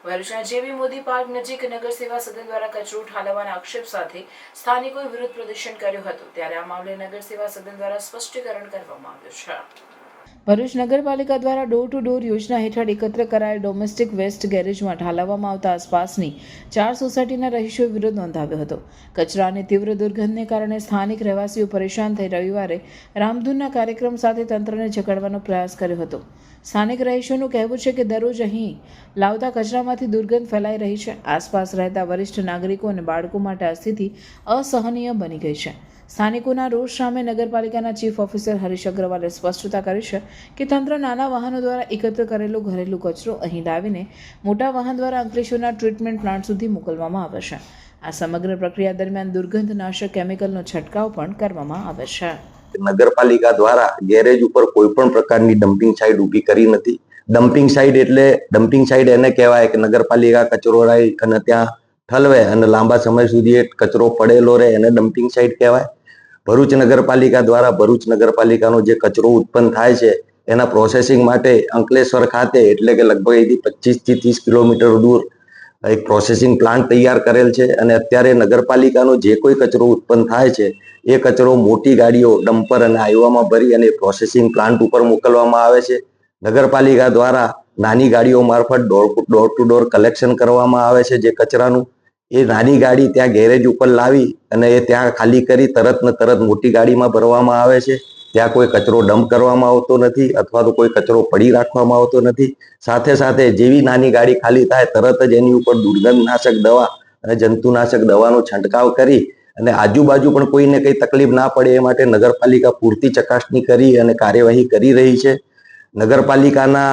ભરૂચના જેવી મોદી પાર્ક નજીક નગર સેવા સદન દ્વારા કચરો ઠાલવવાના આક્ષેપ સાથે સ્થાનિકોએ વિરોધ પ્રદર્શન કર્યું હતું, ત્યારે આ મામલે નગર સેવા સદન દ્વારા સ્પષ્ટીકરણ કરવામાં આવ્યું છે. ભરૂચ નગરપાલિકા દ્વારા ડોર ટુ ડોર યોજના હેઠળ એકત્ર કરાયેલ ડોમેસ્ટિક વેસ્ટ ગેરેજમાં ઠાલવવામાં આવતા આસપાસની 4 સોસાયટીના રહીશોએ વિરોધ નોંધાવ્યો હતો. કચરા અને તીવ્ર દુર્ગંધને કારણે સ્થાનિક રહેવાસીઓ પરેશાન થઈ રવિવારે રામધૂનના કાર્યક્રમ સાથે તંત્રને જગાડવાનો પ્રયાસ કર્યો હતો. સ્થાનિક રહીશોનું કહેવું છે કે દરરોજ અહીં લાવતા કચરામાંથી દુર્ગંધ ફેલાઈ રહી છે. આસપાસ રહેતા વરિષ્ઠ નાગરિકો અને બાળકો માટે આ સ્થિતિ અસહનીય બની ગઈ છે. સ્થાનિકોના રોષ સામે નગરપાલિકાના ચીફ ઓફિસર હરીશ અગ્રવાલે સ્પષ્ટતા કરી છે કે તંત્ર નાના વાહનો દ્વારા એકત્ર કરેલો ઘરેલું કચરો અહીં લાવીને મોટા વાહન દ્વારા અંકલેશ્વરના ટ્રીટમેન્ટ પ્લાન્ટ સુધી મોકલવામાં આવે છે. આ સમગ્ર પ્રક્રિયા દરમિયાન દુર્ગંધનાશક કેમિકલનો છંટકાવ પણ કરવામાં આવે છે. નગરપાલિકા દ્વારા ગેરેજ ઉપર કોઈ પણ પ્રકારની ડમ્પિંગ સાઇટ ઊભી કરી નથી. ડમ્પિંગ સાઇટ એને કહેવાય કે નગરપાલિકા કચરો લાવી અને ત્યાં ઠલવે અને લાંબા સમય સુધી એ કચરો પડેલો રહે એને ડમ્પિંગ સાઇટ કહેવાય. ભરૂચ નગરપાલિકા દ્વારા ભરૂચ નગરપાલિકાનો જે કચરો ઉત્પન્ન થાય છે એના પ્રોસેસિંગ માટે અંકલેશ્વર ખાતે એટલે કે લગભગ અહીંથી 25 થી 30 કિલોમીટર દૂર એક પ્રોસેસિંગ પ્લાન્ટ તૈયાર કરેલ છે અને અત્યારે નગરપાલિકાનો જે કોઈ કચરો ઉત્પન્ન થાય છે એ કચરો મોટી ગાડીઓ ડમ્પર અને હાઈવામાં ભરી અને પ્રોસેસિંગ પ્લાન્ટ ઉપર મોકલવામાં આવે છે. નગરપાલિકા દ્વારા નાની ગાડીઓ મારફત ડોર ટુ ડોર કલેક્શન કરવામાં આવે છે. જે કચરાનું એ નાની ગાડી ત્યાં ગેરેજ ઉપર લાવી અને એ ત્યાં ખાલી કરી તરત ને તરત મોટી ગાડીમાં ભરવામાં આવે છે. ત્યાં કોઈ કચરો ડમ્પ કરવામાં આવતો નથી અથવા તો કોઈ કચરો પડી રાખવામાં આવતો નથી. સાથે સાથે જેવી નાની ગાડી ખાલી થાય તરત જ એની ઉપર દુર્ગંધનાશક દવા અને જંતુનાશક દવાનો છંટકાવ કરી અને આજુબાજુ પણ કોઈને કંઈ તકલીફ ના પડે એ માટે નગરપાલિકા પૂરતી ચકાસણી કરી અને કાર્યવાહી કરી રહી છે. નગરપાલિકાના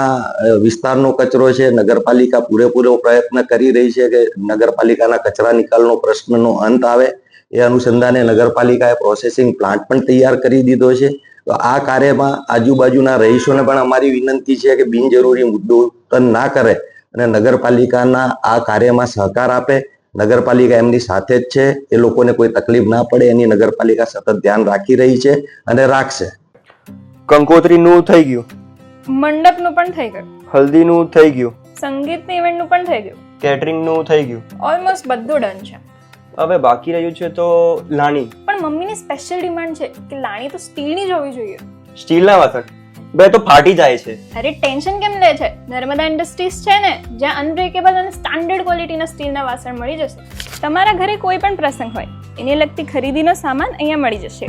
વિસ્તારનો કચરો છે. નગરપાલિકા પૂરેપૂરો પ્રયત્ન કરી રહી છે કે નગરપાલિકાના કચરા નિકાલનો પ્રશ્નનો અંત આવે. એ અનુસંધાને નગરપાલિકાએ પ્રોસેસિંગ પ્લાન્ટ પણ તૈયાર કરી દીધો છે. તો આ કાર્યમાં આજુબાજુના રહીશોને પણ અમારી વિનંતી છે કે બિનજરૂરી મુદ્દો ઉત્પન્ન ના કરે અને નગરપાલિકાના આ કાર્યમાં સહકાર આપે. નગરપાલિકા એમની સાથે જ છે. એ લોકોને કોઈ તકલીફ ના પડે એની નગરપાલિકા સતત ધ્યાન રાખી રહી છે અને રાખશે. કંકોત્રીનું થઈ ગયું, મંડપનું પણ થઈ ગયું, હલ્દીનું થઈ ગયું, સંગીતની ઇવેન્ટનું પણ થઈ ગયું, કેટરિંગનું થઈ ગયું, ઓલમોસ્ટ બધું ડન છે. હવે બાકી રહ્યું છે તો લાણી. પણ મમ્મીની સ્પેશિયલ ડિમાન્ડ છે કે લાણી તો સ્ટીલની જ હોવી જોઈએ. સ્ટીલના વાસણ બે તો ફાટી જાય છે. અરે ટેન્શન કેમ લે છે? નર્મદા ઇન્ડસ્ટ્રીઝ છે ને, જ્યાં અનબ્રેકેબલ અને સ્ટાન્ડર્ડ ક્વોલિટીના સ્ટીલના વાસણ મળી જશે. તમારા ઘરે કોઈ પણ પ્રસંગ હોય એને લગતી ખરીદીનો સામાન અહીંયા મળી જશે.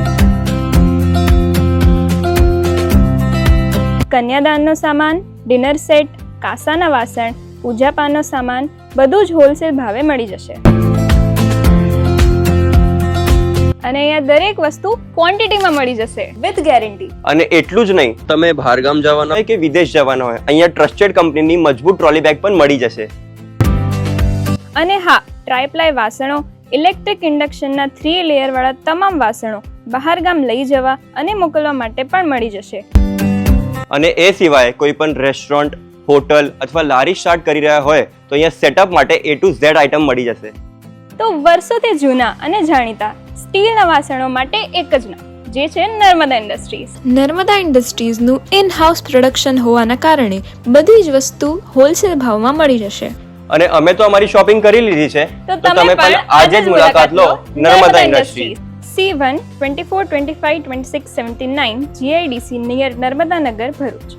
કન્યાદાનનો સામાન, ડિનર સેટ, કાસાના વાસણ, પૂજાપાનો સામાન બધું જ હોલસેલ ભાવે મળી જશે. અને અહીંયા દરેક વસ્તુ ક્વોન્ટિટીમાં મળી જશે વિથ ગેરંટી. અને એટલું જ નહીં, તમે બહારગામ જવાના હોય કે વિદેશ જવાના હોય અહીંયા ટ્રસ્ટેડ કંપનીની મજબૂત ટ્રોલી બેગ પણ મળી જશે. અને હા, ટ્રાયપ્લાય વાસણો, ઇલેક્ટ્રિક ઇન્ડક્શનના 3 લેયર વાળા તમામ વાસણો બહારગામ લઈ જવા અને મોકલવા માટે પણ મળી જશે. અને એ સિવાય કોઈ પણ રેસ્ટોરન્ટ, હોટલ અથવા લારી સ્ટાર્ટ કરી રહ્યા હોય તો અહીંયા સેટઅપ માટે A to Z આઇટમ મળી જશે. તો વર્ષોથી જૂના અને જાણીતા સ્ટીલના વાસણો માટે એક જ નામ, જે છે નર્મદા ઇન્ડસ્ટ્રીઝ. નર્મદા ઇન્ડસ્ટ્રીઝનું ઇન હાઉસ પ્રોડક્શન હોવાના કારણે બધી જ વસ્તુ હોલસેલ ભાવમાં મળી જશે. અને અમે તો અમારી શોપિંગ કરી લીધી છે, તો તમે પણ આજે જ મુલાકાત લો Narmada Industries. C1 2425 2679 GIDC near Narmadanagar Bharuch.